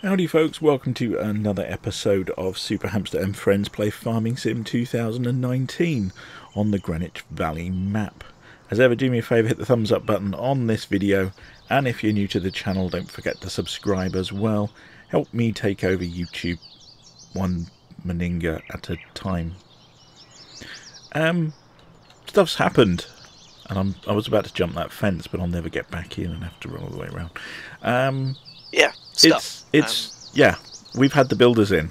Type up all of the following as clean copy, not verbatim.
Howdy folks, welcome to another episode of Supa Hamsta and Friends Play Farming Sim 2019 on the Greenwich Valley Map. As ever, do me a favour, hit the thumbs up button on this video, and if you're new to the channel, don't forget to subscribe as well. Help me take over YouTube one Meninga at a time. Stuff's happened, and I was about to jump that fence, but I'll never get back in and have to run all the way around. Yeah, stuff. Yeah, we've had the builders in,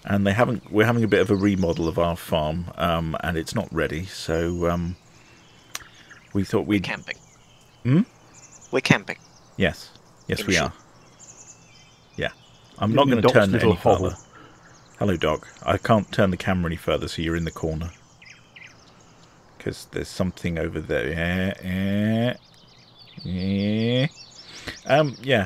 and we're having a bit of a remodel of our farm, and it's not ready, so we thought we'd... We're camping. Hmm? We're camping. Yes, we are. Yeah, I'm Give not me going to Doc's turn it little any further. hobble. Hello, Doc. I can't turn the camera any further, so you're in the corner. Because there's something over there. Yeah,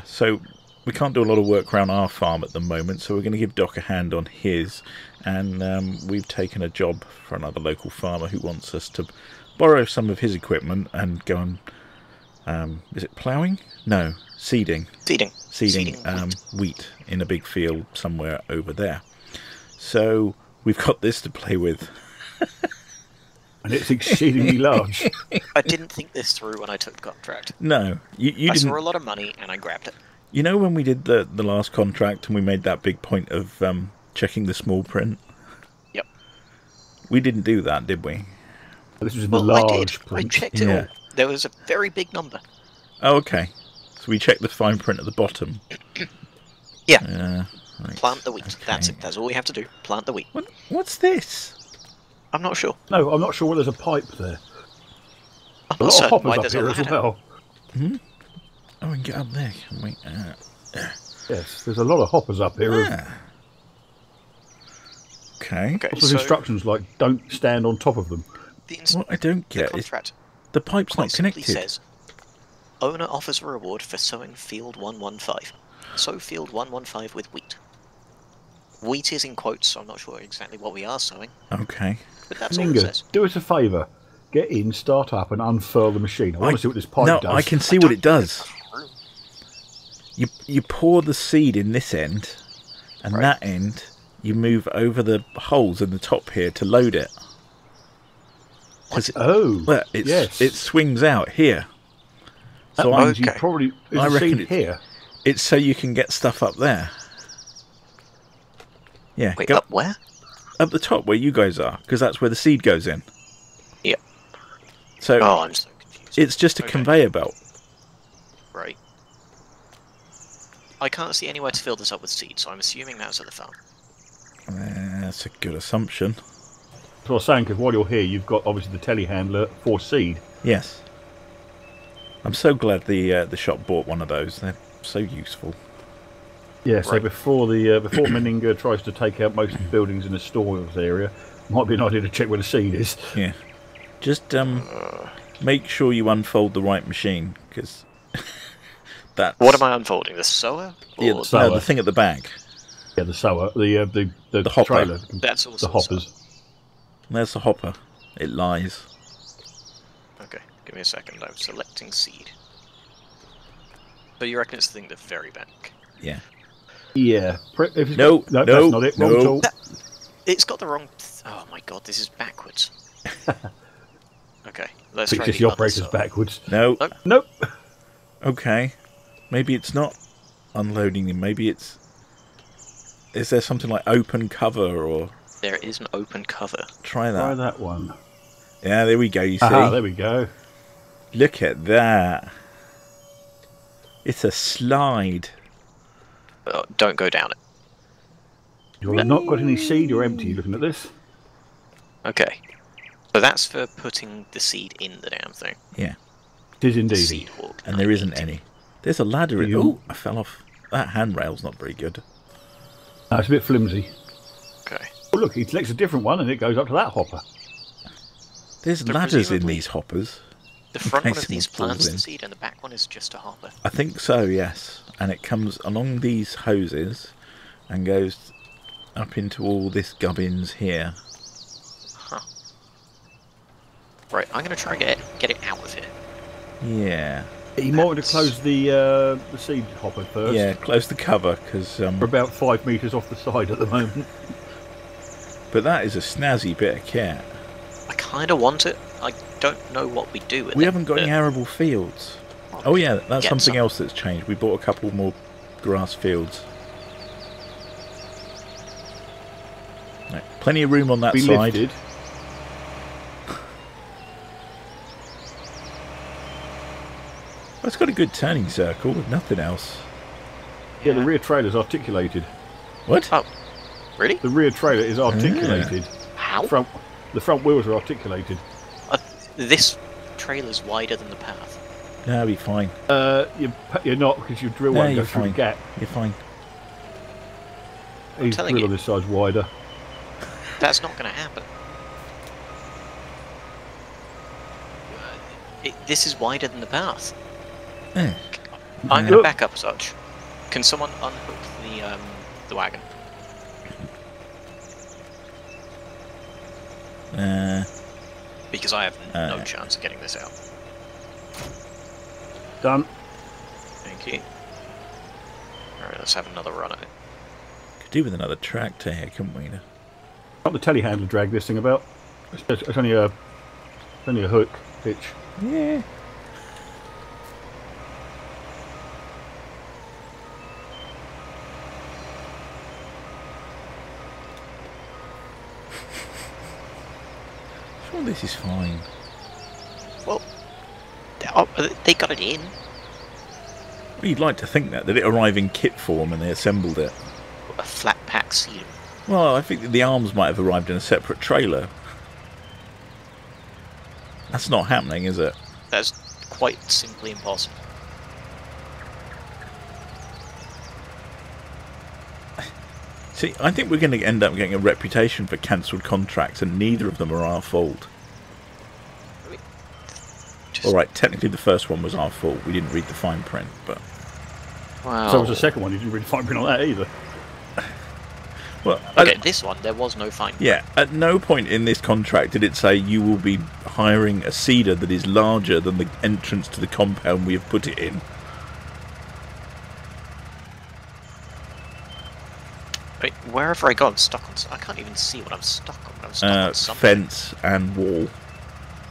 so we can't do a lot of work around our farm at the moment, so we're going to give Doc a hand on his. And we've taken a job for another local farmer who wants us to borrow some of his equipment and go and... is it ploughing? No, seeding. Seeding wheat in a big field somewhere over there. So we've got this to play with. And it's exceedingly large. I didn't think this through when I took the contract. No, you didn't. I saw a lot of money and I grabbed it. You know when we did the last contract and we made that big point of checking the small print? Yep. We didn't do that, did we? This was in the large I print. checked it all. There was a very big number. Oh, okay. So we checked the fine print at the bottom. Yeah. Right. Plant the wheat. Okay. That's it. That's all we have to do. Plant the wheat. What's this? I'm not sure. No, I'm not sure whether there's a pipe there. I'm A not lot of certain hoppers why up there's a here as ladder. well. Hmm? Oh, we can get up there, can we? Yes, there's a lot of hoppers up here. Okay. Okay, Lots of instructions like don't stand on top of them. What I don't the get is contract the pipe's quite not simply connected. says, owner offers a reward for sowing field 115. Sow field 115 with wheat. Wheat is in quotes, so I'm not sure exactly what we are sowing, Okay. but that's all it says. Ninga, do us a favour. Get in, start up, and unfurl the machine. I want to see what this pipe does. No, I can see what it does. You pour the seed in this end, and that end you move over the holes in the top here to load it. Oh, It swings out here. That So means you probably... I reckon seed here. it's so you can get stuff up there. Yeah, Wait, go up where? up the top where you guys are, because that's where the seed goes in. Yep. So Oh, I'm so confused. it's just a conveyor belt. Right. I can't see anywhere to fill this up with seed, so I'm assuming that's at the farm. That's a good assumption. That's what I was saying, because while you're here, you've got obviously the telehandler for seed. Yes. I'm so glad the shop bought one of those. They're so useful. Yeah, so before before Meninga tries to take out most buildings in the storage area, might be an idea to check where the seed is. Yeah. Just make sure you unfold the right machine, because that's... What am I unfolding? The sower? Or Yeah, no, the thing at the back. Yeah, the sower, the hopper. trailer. That's also the hoppers. There's the hopper. It lies. Okay, give me a second. I'm selecting seed. So you reckon it's the thing at the very back? Yeah. Yeah. No, that's not it. Wrong tool. It's got the wrong... Oh my god, this is backwards. Okay, let's try Fix the the other operators side. backwards. No. Nope. Okay. Maybe it's not unloading them. Maybe it's... Is there something like open cover or... There is an open cover. Try that. Try that one. Yeah, there we go, you see. Ah, there we go. Look at that. It's a slide. Don't go down it. You've not got any seed, you're empty looking at this. Okay. So that's for putting the seed in the damn thing. Yeah. It is The indeed. seed hawk. And there isn't any. There's a ladder. You- Oh, I fell off. That handrail's not very good. No, it's a bit flimsy. Okay. Oh, look, he selects a different one and it goes up to that hopper. There's So ladders in presumably- these hoppers. The front one case of these someone falls plants the in. seed and the back one is just a hopper. I think so, yes. And it comes along these hoses and goes up into all this gubbins here. Huh. Right, I'm going to try and get it out of here. Yeah. You might want to close the seed hopper first. Yeah, close the cover, because... We're about 5 metres off the side at the moment. But that is a snazzy bit of kit. I kind of want it. I don't know what we do with it. We haven't got any arable fields. Oh yeah, that's something else that's changed. We bought a couple more grass fields. Right, plenty of room on that side. Lifted. Well, it's got a good turning circle with nothing else. Yeah, the rear trailer's articulated. What? Oh, really? The rear trailer is articulated. How? The front wheels are articulated. This trailer's wider than the path. No, it'll be fine. You're not, because your drill won't go through the gap. You're fine. His drill on this side's wider. That's not going to happen. This is wider than the path. I'm going to back up such. Can someone unhook the wagon? Because I have no chance of getting this out. Done. Thank you. Alright, let's have another run at it. Could do with another tractor here, couldn't we? Not the telehandler drag this thing about. It's only a hook hitch. Yeah. Sure, this is fine. Well, they got it in. Well, you'd like to think that it arrived in kit form and they assembled it. A flat pack seat. Well, I think that the arms might have arrived in a separate trailer. That's not happening, is it? That's quite simply impossible. See, I think we're going to end up getting a reputation for cancelled contracts, and neither of them are our fault. Alright, technically the first one was our fault. We didn't read the fine print, but... Wow. So was the second one. You didn't read the fine print on that either. Well, okay, this one, there was no fine print. Yeah, at no point in this contract did it say you will be hiring a seeder that is larger than the entrance to the compound we have put it in. Wait, wherever I go, I'm stuck on... I can't even see what I'm stuck on. I'm stuck on something. Fence and wall.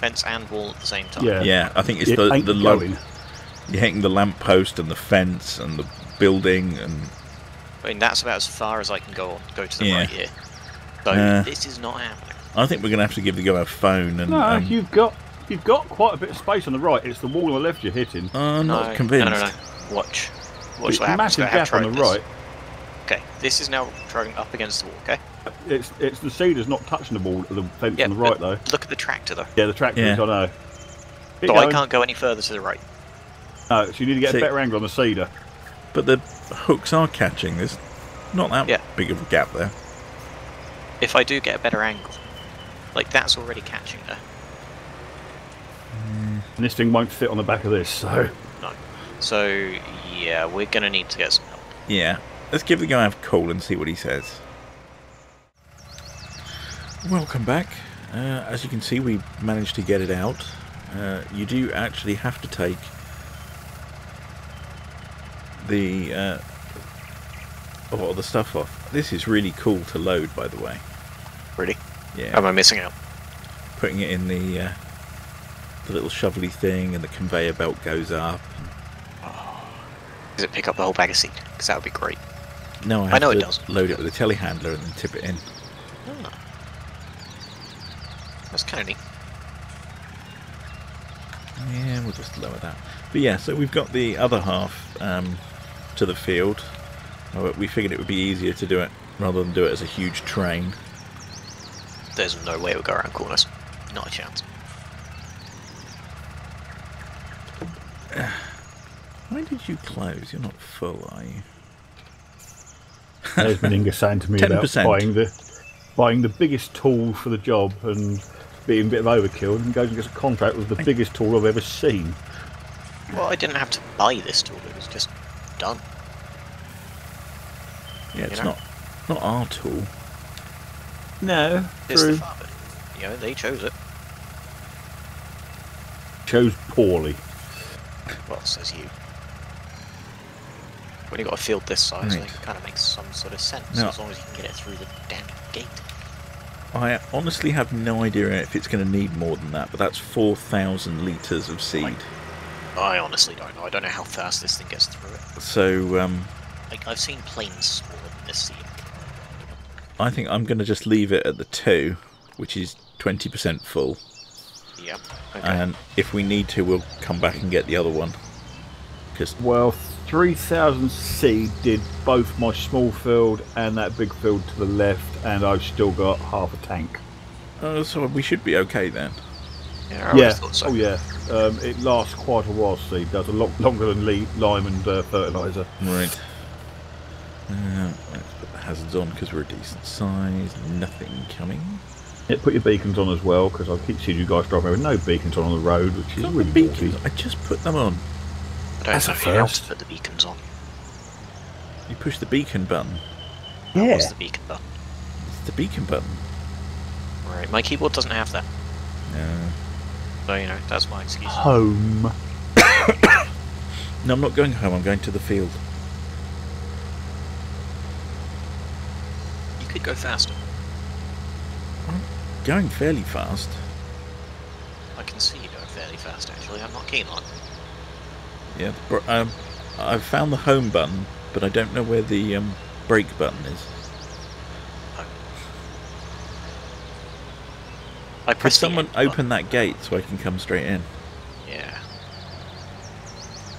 Fence and wall at the same time. Yeah, I think it's the low. You're hitting the lamp post and the fence and the building and... I mean, that's about as far as I can go to the right here. So this is not happening. I think we're going to have to give the guy a phone. And no, you've got quite a bit of space on the right. It's the wall on the left you're hitting. I'm not convinced. No. Watch what happens. Massive gap on the right. Okay, this is now driving up against the wall. Okay. It's the seeder's not touching the wall, the fence on the right though. Look at the tractor though. Yeah, the tractor is. I know. So I can't go any further to the right. No, so you need to get a better angle on the seeder. But the hooks are catching. There's not that big of a gap there. If I do get a better angle, like that's already catching there. And this thing won't fit on the back of this, so... No. So, yeah, we're going to need to get some help. Yeah. Let's give the guy a call and see what he says. Welcome back. As you can see, we managed to get it out. You do actually have to take the stuff off. This is really cool to load, by the way. Really? Yeah. Am I missing out? Putting it in the little shovelly thing, and the conveyor belt goes up. Does it pick up the whole bag of seed? Because that would be great. No, I know it does. Load it with a telehandler and then tip it in. Oh. That's kind of neat. Yeah, we'll just lower that. But yeah, so we've got the other half to the field. We figured it would be easier to do it rather than do it as a huge train. There's no way it would go around corners. Not a chance. Why did you close? You're not full, are you? There's Meninga saying to me 10%. About buying the biggest tool for the job and being a bit of overkill, and goes and gets a contract with the biggest tool I've ever seen. Well, I didn't have to buy this tool, it was just done. Yeah, it's not our tool. No, it's the farmer. You know, they chose it. Chose poorly. Well, says you. When you got a field this size, Right. it kind of makes some sort of sense, Now- as long as you can get it through the damn gate. I honestly have no idea if it's going to need more than that, but that's 4,000 litres of seed. I honestly don't know. I don't know how fast this thing gets through it. So, Like, I've seen planes smaller than this seed. I think I'm going to just leave it at the 2, which is 20% full. Yeah. Okay. And if we need to, we'll come back and get the other one. Because Well, 3,000 seed did both my small field and that big field to the left, and I've still got half a tank. so we should be okay then. Yeah, I always Yeah. thought so. Oh yeah. It lasts quite a while. Seed does a lot longer than lime and fertilizer. Right. Let's put the hazards on because we're a decent size. Nothing coming. Yeah, put your beacons on as well, because I keep seeing you guys driving with no beacons on the road, which is Not really the naughty. beacons. I just put them on. I don't That's know a how to first. put the beacons on. You push the beacon button. Yeah. What's the beacon button? It's the beacon button. Right, my keyboard doesn't have that. So, you know, that's my excuse. Home. No, I'm not going home. I'm going to the field. You could go faster. Going fairly fast. I can see you going fairly fast, actually. I'm not keen on it. Yeah. I've found the home button, but I don't know where the brake button is. I Could pressed the someone end button. open that gate so I can come straight in? Yeah.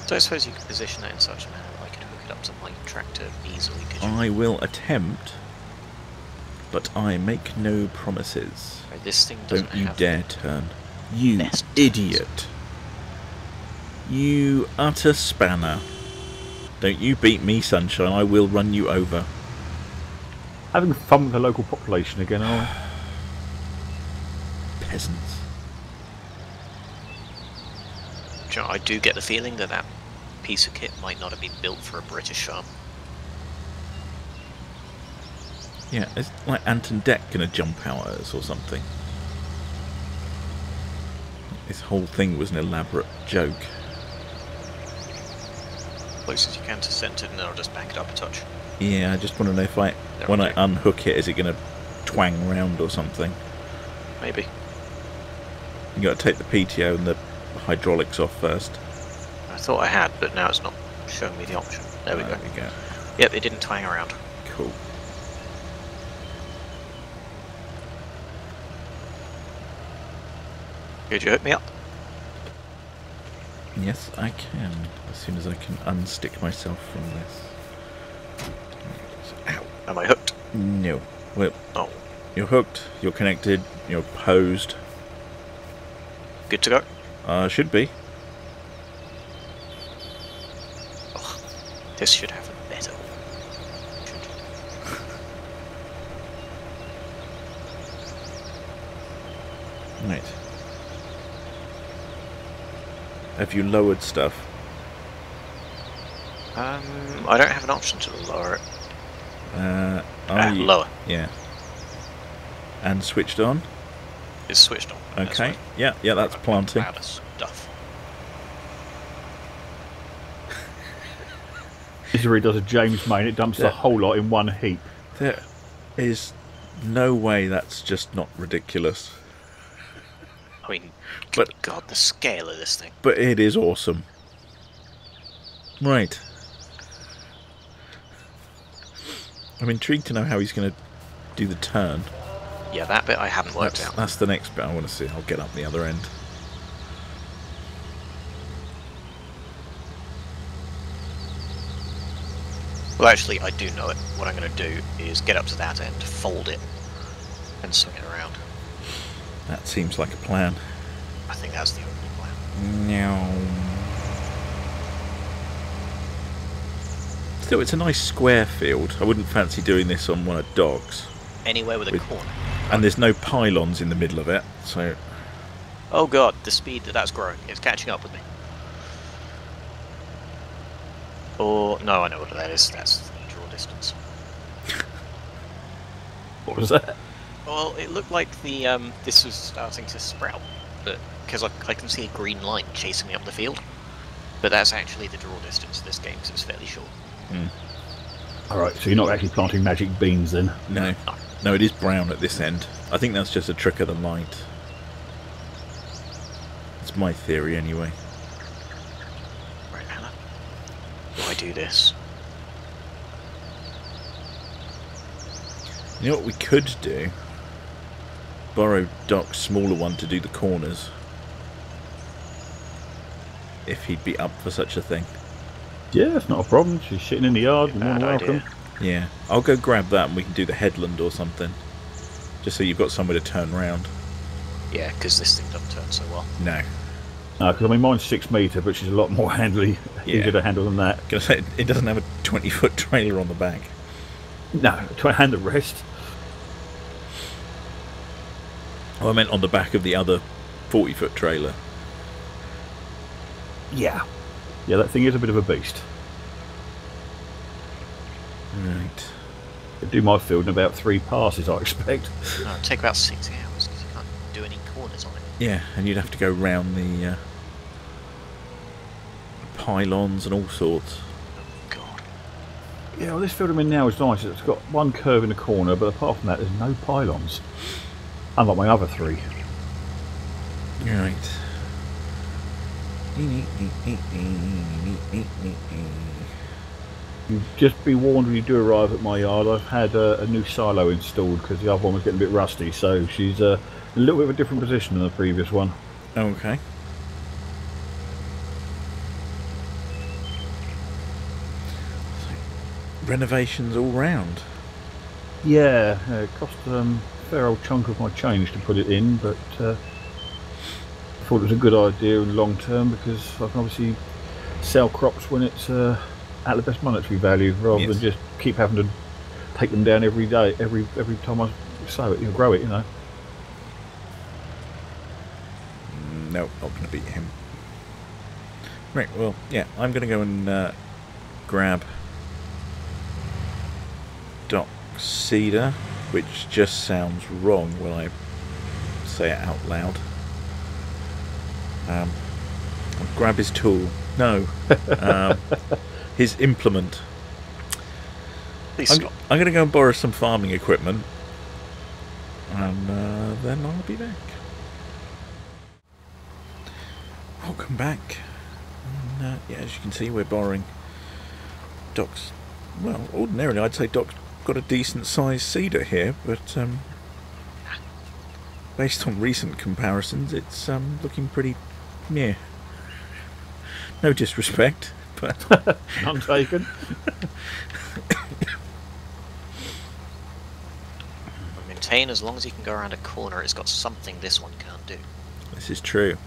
So I suppose you could position that in such a manner that I could hook it up to my tractor easily, could you? I will attempt, but I make no promises. Right, this thing doesn't Don't you have... dare turn. You Best idiot. You utter spanner. Don't you beat me, sunshine. I will run you over. Having fun with the local population again, are we? Peasants. Do you know, I do get the feeling that that piece of kit might not have been built for a British farm. Yeah, is like Anton Deck going to jump out at us or something? This whole thing was an elaborate joke. Close as you can to centered, and then I'll just back it up a touch. Yeah, I just want to know if when I unhook it, is it going to twang round or something? Maybe. You got to take the PTO and the hydraulics off first. I thought I had, but now it's not showing me the option. There we go. There we go. Yep, it didn't twang around. Cool. Could you hook me up? Yes, I can. As soon as I can unstick myself from this. Ow. Am I hooked? No. Well, Oh, you're hooked, you're connected, you're posed. good to go. Should be. Oh, this should have a better. Right. Have you lowered stuff? I don't have an option to lower it. Are you? Lower. Yeah. And switched on? It's switched on. That's Okay. right. Yeah, that's planting. Louder stuff. Misery does a James Main, it dumps Yeah. the whole lot in one heap. There is no way that's just not ridiculous. I mean, But- good God, the scale of this thing. But it is awesome. Right. I'm intrigued to know how he's going to do the turn. Yeah, that bit I haven't worked out. That's the next bit I want to see. I'll get up the other end. Well, actually, I do know it. What I'm going to do is get up to that end, fold it, and swing it around. That seems like a plan. I think that's the only plan. No. Still, it's a nice square field. I wouldn't fancy doing this on one of Dog's. Anywhere with a corner. And there's no pylons in the middle of it, so... Oh God, the speed that's growing. It's catching up with me. Or, no, I know what that is. That's the draw distance. What was that? Well, it looked like the this was starting to sprout, but because I can see a green line chasing me up the field. But that's actually the draw distance of this game, because it's fairly short. Alright, so you're not actually planting magic beans then? No. No, it is brown at this end. I think that's just a trick of the light. It's my theory anyway. Right, Anna. Do I do this? You know what we could do? Borrow Doc's smaller one to do the corners. If he'd be up for such a thing. Yeah, it's not a problem. She's sitting in the yard. You're more than welcome. Yeah, I'll go grab that and we can do the headland or something. Just so you've got somewhere to turn round. Yeah, because this thing doesn't turn so well. No. Because I mean, mine's 6 metre, but she's a lot more easier to handle than that. Gonna say, it doesn't have a 20-foot trailer on the back. No, try and hand the rest. Oh, I meant on the back of the other 40-foot trailer. Yeah. Yeah, that thing is a bit of a beast. Right. It'd do my field in about 3 passes, I expect. No, it'd take about 6 hours, because you can't do any corners on it. Yeah, and you'd have to go round the pylons and all sorts. Oh, God. Yeah, well, this field I'm in now is nice. It's got one curve in the corner, but apart from that, there's no pylons. Unlike my other 3. Right. You just be warned when you do arrive at my yard. I've had a new silo installed because the other one was getting a bit rusty, so she's a little bit of a different position than the previous one. Okay. So, renovations all round. Yeah, it cost a fair old chunk of my change to put it in, but I thought it was a good idea in the long term because I can obviously sell crops when it's at the best monetary value rather than just keep having to take them down every day, every time I sow it, grow it, you know. Nope, not going to beat him. Right, well, yeah, I'm going to go and grab Doc's cedar, which just sounds wrong when I say it out loud. I'll grab his tool. No. His implement. Please I'm going to go and borrow some farming equipment. And then I'll be back. Welcome back. And, yeah, as you can see, we're borrowing Doc's... Well, ordinarily I'd say Doc's got a decent sized cedar here, but based on recent comparisons, it's looking pretty... Yeah. No disrespect, but... None taken. Maintain as long as you can go around a corner, it's got something this one can't do. This is true.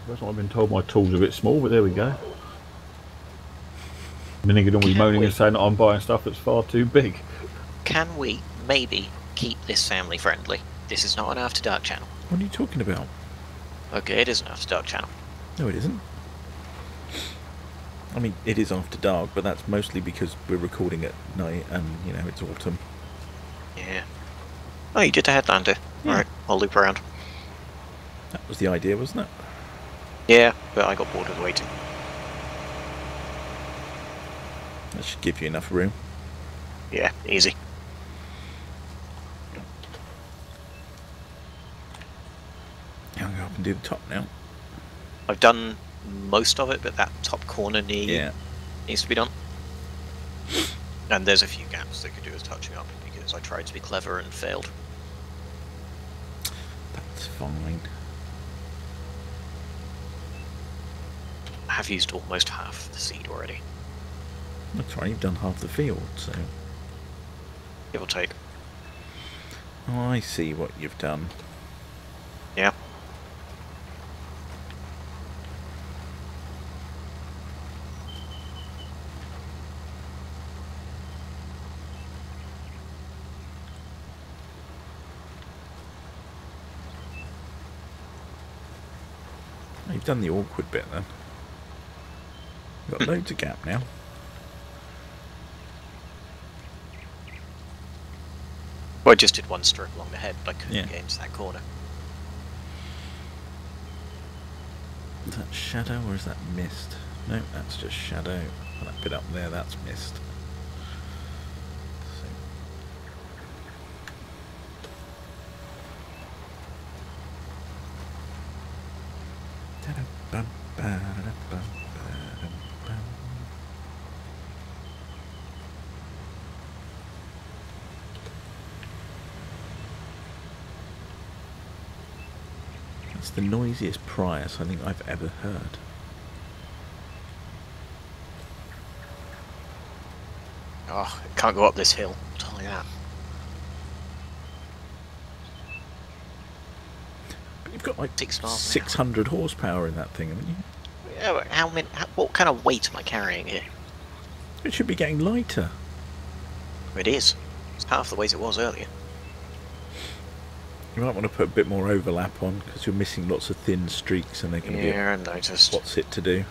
That's what I've been told. My tool's a bit small, but there we go. And then you can all be moaning and saying that I'm buying stuff that's far too big. Can we maybe keep this family friendly? This is not an After Dark channel. What are you talking about? Okay, it is an After Dark channel. No, it isn't. I mean, it is after dark, but that's mostly because we're recording at night and, you know, it's autumn. Yeah. Oh, you did the Headlander. Yeah. Alright, I'll loop around. That was the idea, wasn't it? Yeah, but I got bored with waiting. That should give you enough room. Yeah, easy. I'll go up and do the top now. I've done most of it, but that top corner needs to be done. And there's a few gaps that could do with touching up because I tried to be clever and failed. That's fine. I have used almost half the seed already. That's right, you've done half the field, so... Give or take. Oh, I see what you've done. Yeah. You've done the awkward bit then. You've got loads of gap now. Well, I just did one stroke along the head, but I couldn't get into that corner. Is that shadow or is that mist? No, that's just shadow. That bit up there, that's mist. That's the noisiest Prius I think I've ever heard. Oh, it can't go up this hill. I'll tell you that. But you've got like 6 miles an 600 horsepower in that thing, haven't you? Yeah, but what kind of weight am I carrying here? It should be getting lighter. It is. It's half the weight it was earlier. You might want to put a bit more overlap on because you're missing lots of thin streaks and they're going to be I noticed. What's it to do?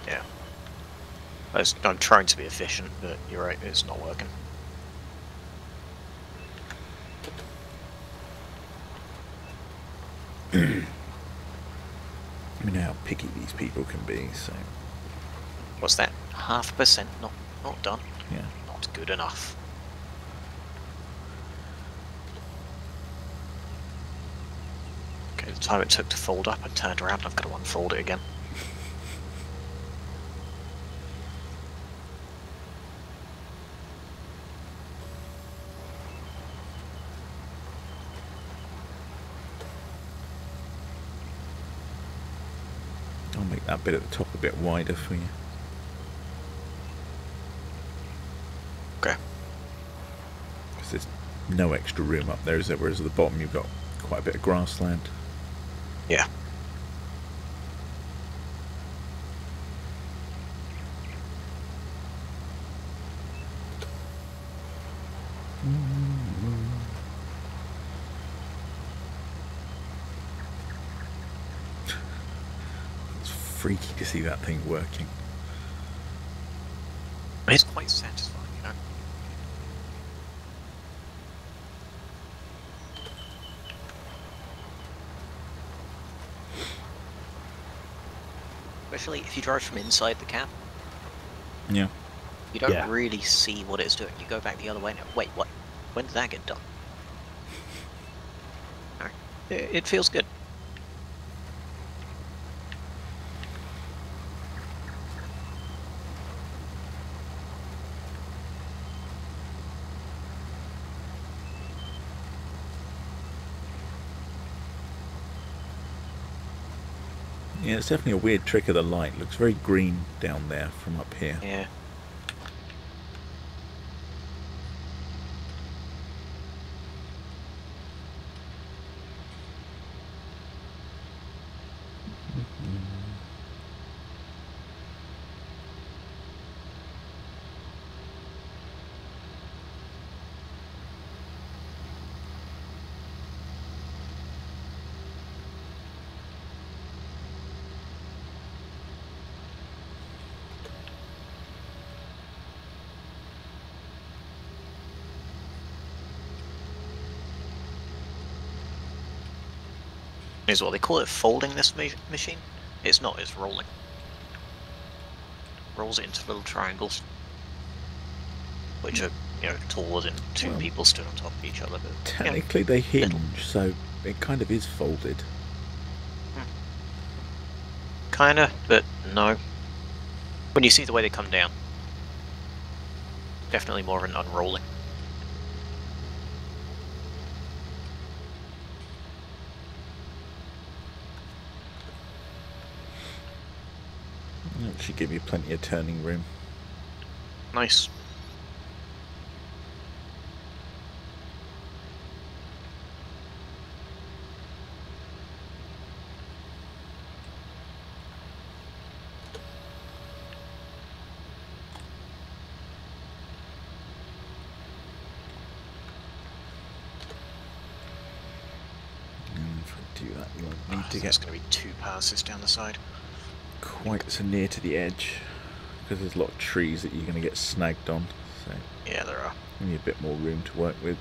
Yeah. I'm trying to be efficient, but you're right, it's not working. I mean, how picky these people can be, so... What's that? 0.5%? Not done. Yeah. Not good enough. Okay, the time it took to fold up, I turned around, I've got to unfold it again. I'll make that bit at the top a bit wider for you. Okay. Because there's no extra room up there, is there? Whereas at the bottom you've got quite a bit of grassland. Yeah. It's freaky to see that thing working. It's quite satisfying, you know. Especially if you drive from inside the cab. Yeah. You don't really see what it's doing. You go back the other way now. Wait, what? When did that get done? Alright. It feels good. Yeah, it's definitely a weird trick of the light. Looks very green down there from up here. Yeah. Is what they call it, folding this machine. It's not, it's rolling. Rolls it into little triangles, which are, you know, taller than two people stood on top of each other. But technically they hinge, so it kind of is folded. Kinda, but no. When you see the way they come down, definitely more of an unrolling. It should give you plenty of turning room. Nice. And if I do that, you'll need to There's get going to be 2 passes down the side. quite so near to the edge, because there's a lot of trees that you're going to get snagged on. So Yeah, there are. you need a bit more room to work with.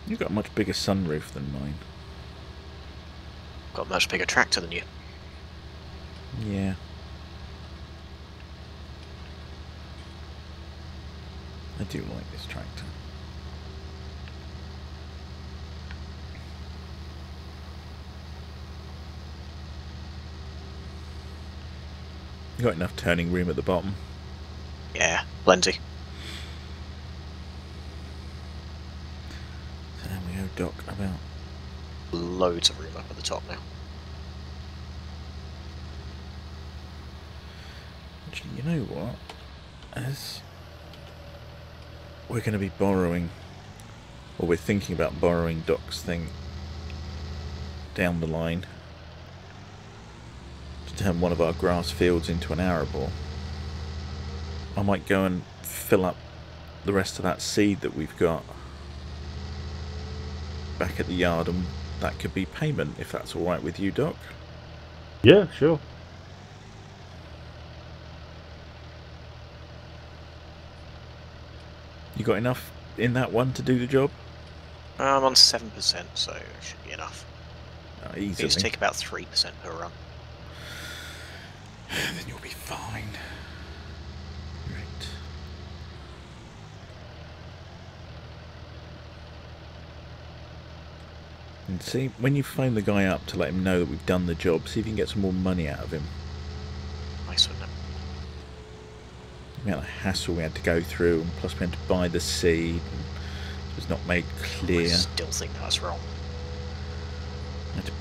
You've got a much bigger sunroof than mine. Got a much bigger tractor than you. Yeah. I do like this tractor. You got enough turning room at the bottom? Yeah, plenty. So there we go, Doc, about. Loads of room up at the top now. Actually, you know what? As we're going to be borrowing, or we're thinking about borrowing Doc's thing down the line to turn one of our grass fields into an arable, I might go and fill up the rest of that seed that we've got back at the yard, and that could be payment, if that's alright with you, Doc. Yeah, sure. You got enough in that one to do the job? I'm on 7%, so it should be enough. Easily. These take about 3% per run. Then you'll be fine. Right. And see, when you phone the guy up to let him know that we've done the job, see if you can get some more money out of him. Nice, wouldn't it? The amount of hassle we had to go through, and plus we had to buy the seed, and it was not made clear. I still think that's wrong. I had to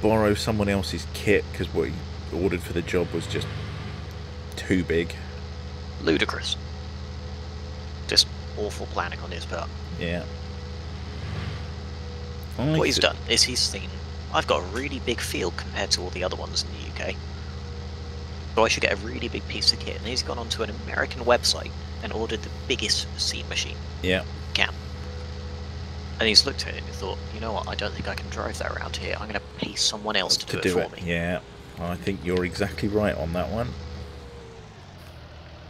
borrow someone else's kit because what he ordered for the job was just too big. Ludicrous. Just awful planning on his part. Yeah. What he's done is he's seen, I've got a really big field compared to all the other ones in the UK, so I should get a really big piece of kit, and he's gone onto an American website and ordered the biggest seed machine Yeah. he can. And he's looked at it and thought, you know what, I don't think I can drive that around here, I'm going to pay someone else to do it for me. Yeah, I think you're exactly right on that one.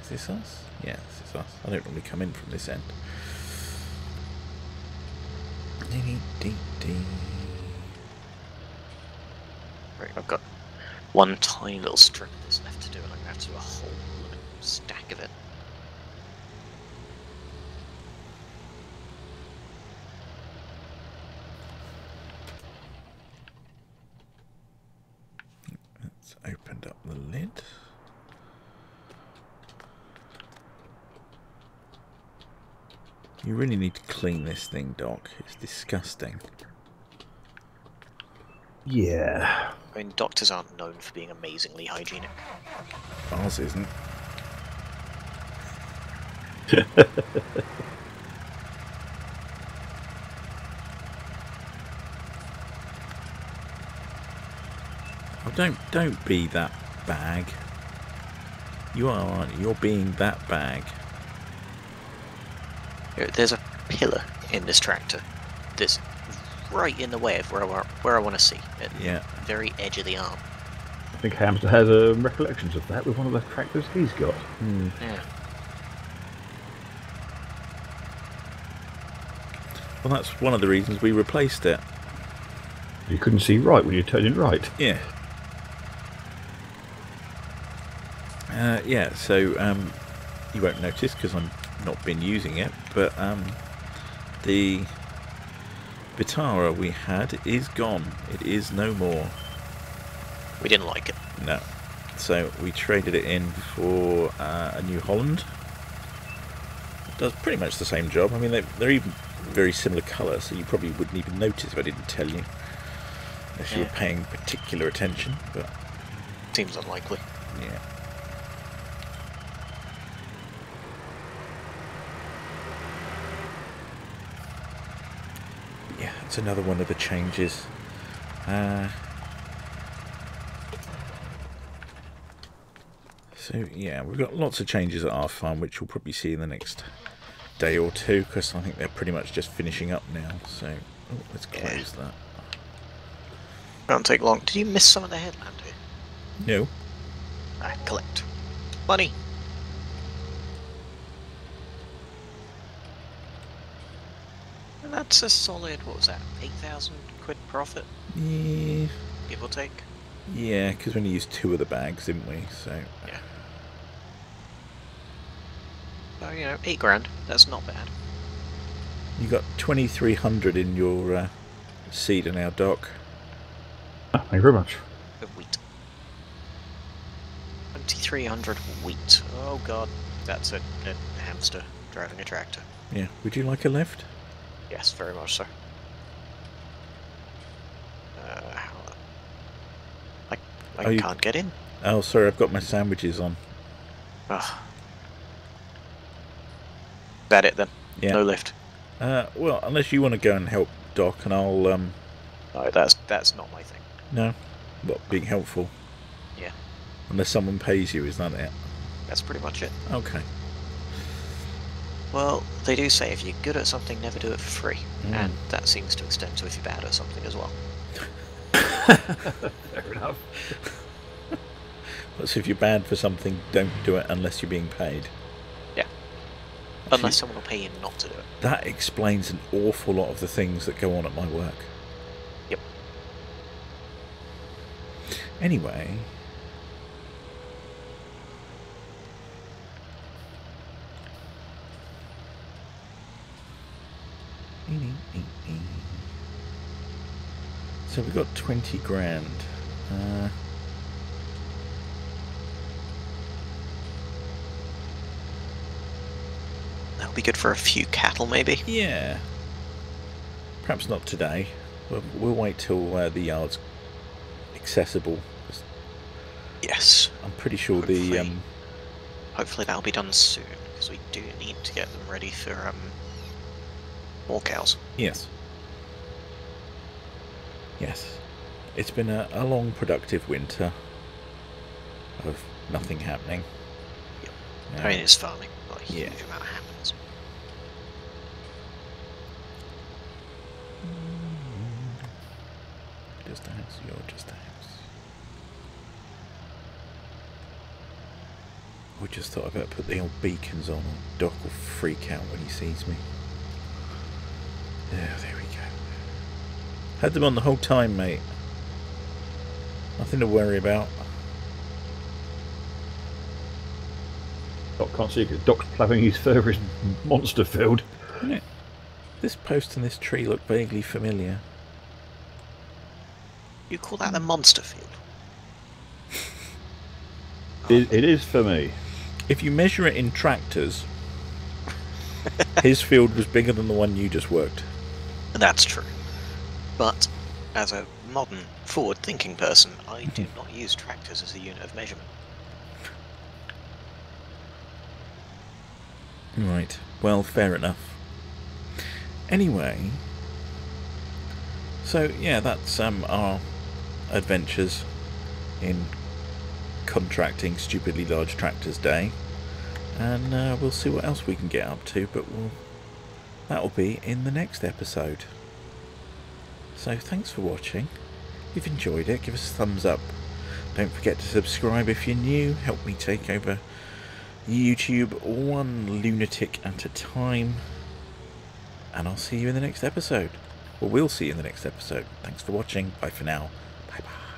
Is this us? Yeah, this is us. I don't normally come in from this end. Right, I've got one tiny little strip of this left to do, and I'm going to have to do a whole stack of it. Let's open up the lid. You really need to clean this thing, Doc. It's disgusting. Yeah. I mean, doctors aren't known for being amazingly hygienic. Ours isn't. Oh, don't be that bag. You are, aren't you? You're being that bag. There's a pillar in this tractor that's right in the way of where I want to see, at Yeah. the very edge of the arm. I think Hamsta has recollections of that with one of the tractors he's got. Yeah. Well, that's one of the reasons we replaced it. You couldn't see right when you turned it right. Yeah. Yeah, so you won't notice because I've not been using it, but the Vitara we had is gone. It is no more. We didn't like it. No. So we traded it in for a New Holland. It does pretty much the same job. I mean, they're even very similar colour, so you probably wouldn't even notice if I didn't tell you. Unless you were paying particular attention, but... Seems unlikely. Yeah. Yeah, it's another one of the changes. So yeah, we've got lots of changes at our farm, which we'll probably see in the next day or two, because I think they're pretty much just finishing up now. So let's close that. Won't take long. Did you miss some of the headland here? No. Collect. Money. And That's a solid, what was that, 8,000 quid profit, Yeah, give or take? yeah, because we only used 2 of the bags, didn't we? So Yeah. So, you know, 8 grand, that's not bad. you got 2,300 in your seeder now, Doc. Thank you very much. Of wheat. 2,300 wheat. Oh god, that's a hamster driving a tractor. Yeah. Would you like a lift? Yes, very much so. I can't get in. Oh, sorry, I've got my sandwiches on. Ugh. That it then? Yeah. No lift. Well, unless you want to go and help Doc, and I'll No, that's not my thing. No, what, being helpful? Yeah. Unless someone pays you, is that it? That's pretty much it. Okay. Well, they do say if you're good at something, never do it for free. Mm. And that seems to extend to if you're bad at something as well. Fair enough. So if you're bad for something, don't do it unless you're being paid. Yeah. Actually, Unless someone will pay you not to do it. that explains an awful lot of the things that go on at my work. Yep. Anyway. So we've got 20 grand. That'll be good for a few cattle, maybe. Yeah. Perhaps not today. We'll wait till the yard's accessible. Yes. I'm pretty sure Hopefully. Hopefully that'll be done soon, because we do need to get them ready for more cows. Yes. Yes. It's been a long, productive winter of nothing happening. Yep. Yeah. I mean, it's farming, not a huge Yeah. amount happens. Just a house, you're just a house. I just thought I better put the old beacons on, or Doc will freak out when he sees me. Yeah, there we go. Had them on the whole time, mate. Nothing to worry about. Doc can't see because Doc's ploughing his furthest monster field. Isn't it? This post and this tree look vaguely familiar. You call that the monster field? It is for me. If you measure it in tractors, his field was bigger than the one you just worked. That's true. But as a modern, forward-thinking person, I do not use tractors as a unit of measurement. Right. Well, fair enough. Anyway, so yeah, that's our adventures in contracting stupidly large tractors day, and we'll see what else we can get up to, but that'll be in the next episode. So thanks for watching. If you've enjoyed it, give us a thumbs up. Don't forget to subscribe if you're new. Help me take over YouTube one lunatic at a time. And I'll see you in the next episode. Well, we'll see you in the next episode. Thanks for watching. Bye for now. Bye bye.